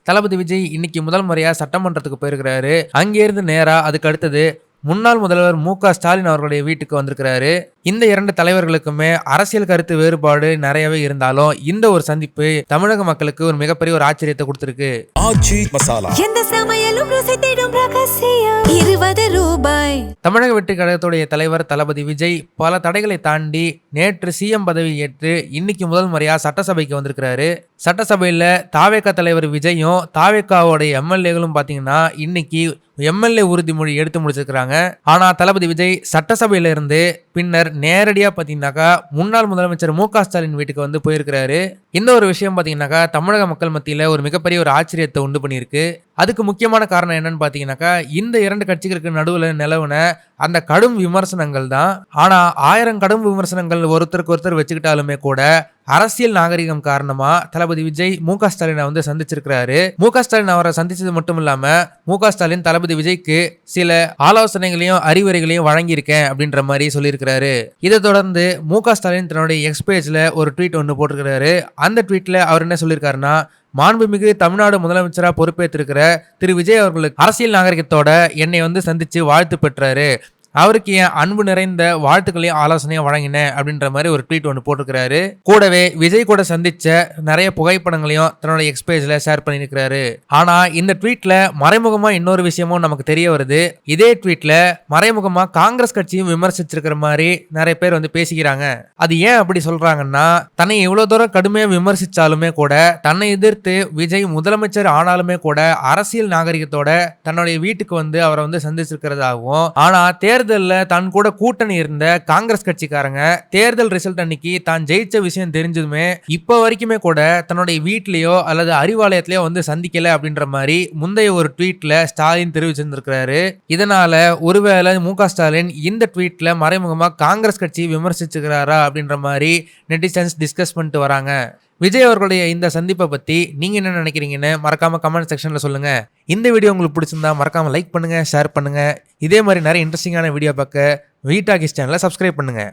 தளபதி விஜய் இன்னைக்கு முதல் முறையா சட்டமன்றத்துக்கு போயிருக்கிறாரு. அங்கிருந்து நேரா அதுக்கு அடுத்தது முன்னாள் முதல்வர் மு.க. ஸ்டாலின் அவர்களுடைய வீட்டுக்கு வந்திருக்கிறாரு. இந்த 2 தலைவர்களுக்குமே அரசியல் கருத்து வேறுபாடு நிறையவே இருந்தாலும் இந்த ஒரு சந்திப்பு தமிழக மக்களுக்கு ஒரு மிகப்பெரிய ஒரு ஆச்சரியத்தை கொடுத்திருக்கு. ஆச்சி மசாலா எந்த சமையலும் ருசி தேடும் ரகசியம் ₹20. தமிழக வெற்றி கழகத்துடைய தலைவர் தளபதி விஜய் பல தடைகளை தாண்டி நேற்று சிஎம் பதவி ஏற்று இன்னைக்கு முதல் முறையா சட்டசபைக்கு வந்திருக்கிறாரு. சட்டசபையில தாவேகா தலைவர் விஜயும் தாவேகாவோடைய எம்எல்ஏகளும் பாத்தீங்கன்னா இன்னைக்கு எம்எல்ஏ உறுதிமொழி எடுத்து முடிச்சிருக்காங்க. ஆனா தளபதி விஜய் சட்டசபையில இருந்து பின்னர் நேரடியா பாத்தீங்கன்னாக்கா முன்னாள் முதலமைச்சர் மு.க. ஸ்டாலின் வீட்டுக்கு வந்து போயிருக்கிறாரு. இந்த ஒரு விஷயம் பாத்தீங்கன்னாக்கா தமிழக மக்கள் மத்தியில ஒரு மிகப்பெரிய ஒரு ஆச்சரியத்தை உண்டு பண்ணியிருக்கு. அதுக்கு முக்கியமான காரணம் என்னன்னு பாத்தீங்கன்னாக்கா இந்த 2 கட்சிகளுக்கு நடுவுல நிலவுன அந்த கடும் விமர்சனங்கள் தான். ஆனா 1000 கடும் விமர்சனங்கள் ஒருத்தருக்கு ஒருத்தர் வச்சுக்கிட்டாலுமே கூட அரசியல் நாகரிகம் காரணமா தளபதி விஜய் மு.க. ஸ்டாலினை வந்து சந்திச்சிருக்கிறாரு. மு.க. ஸ்டாலின் அவரை சந்திச்சது மட்டும் இல்லாம மு.க. ஸ்டாலின் தளபதி விஜய்க்கு சில ஆலோசனைகளையும் அறிவுரைகளையும் வழங்கியிருக்கேன் அப்படின்ற மாதிரி சொல்லியிருக்கிறாரு. இதை தொடர்ந்து மு.க. ஸ்டாலின் தன்னுடைய எக்ஸ் பேஜ்ல ஒரு ட்வீட் ஒன்று போட்டிருக்கிறாரு. அந்த ட்வீட்ல அவர் என்ன சொல்லியிருக்காருன்னா, மாண்புமிகு தமிழ்நாடு முதலமைச்சரா பொறுப்பேற்றிருக்கிற திரு விஜய் அவர்களுக்கு அரசியல் நாகரிகத்தோட என்னை வந்து சந்திச்சு வாழ்த்து பெற்றாரு. அவருக்கு என் அன்பு நிறைந்த வாழ்த்துக்களையும் ஆலோசனையும் வழங்கினேன் அப்படின்ற மாதிரி ஒரு ட்வீட் ஒன்று போட்டிருக்கிறாரு. கூடவே விஜய் கூட சந்திச்ச நிறைய புகைப்படங்களையும் தன்னோட எக்ஸ் பேஜ்ல ஷேர் பண்ணியிருக்கிறாரு. ஆனா இந்த ட்வீட்ல மறைமுகமா இன்னொரு விஷயமும் நமக்கு தெரிய வருது. இதே ட்வீட்ல மறைமுகமா காங்கிரஸ் கட்சியும் விமர்சிச்சிருக்கிற மாதிரி நிறைய பேர் வந்து பேசிக்கிறாங்க. அது ஏன் அப்படி சொல்றாங்கன்னா, தன்னை இவ்வளவு தூரம் கடுமையா விமர்சிச்சாலுமே கூட தன்னை எதிர்த்து விஜய் முதலமைச்சர் ஆனாலுமே கூட அரசியல் நாகரிகத்தோட தன்னுடைய வீட்டுக்கு வந்து அவரை வந்து சந்திச்சிருக்கிறதாகவும், ஆனா தேர்தல்ல தன் கூட கூட்டணி இருந்த காங்கிரஸ் கட்சிக்காரங்க தேர்தல் ரிசல்ட் அன்னைக்கு தான் ஜெயிச்ச விஷயம் தெரிஞ்சதுமே இப்ப வரைக்குமே கூட தன்னுடைய வீட்லயோ அல்லது அறிவாலயத்திலயோ வந்து சந்திக்கல அப்படின்ற மாதிரி முந்தைய ஒரு ட்வீட்ல ஸ்டாலின் தெரிவிச்சிருந்திருக்கிறாரு. இதனால ஒருவேளை மு.க. ஸ்டாலின் இந்த ட்வீட்ல மறைமுகமா காங்கிரஸ் கட்சி விமர்சிச்சுக்கிறாரா அப்படின்ற மாதிரி நெட்டிசன்ஸ் டிஸ்கஸ் பண்ணிட்டு வராங்க. விஜய் அவர்களுடைய இந்த சந்திப்பை பத்தி நீங்க என்ன நினைக்கிறீங்கன்னு மறக்காம கமெண்ட் செக்ஷன்ல சொல்லுங்க. இந்த வீடியோ உங்களுக்கு பிடிச்சிருந்தா மறக்காம லைக் பண்ணுங்க, ஷேர் பண்ணுங்க. இதே மாதிரி நிறைய இன்ட்ரெஸ்டிங்கான வீடியோ பார்க்க வி டாக்கீஸ் சேனலை சப்ஸ்கிரைப் பண்ணுங்க.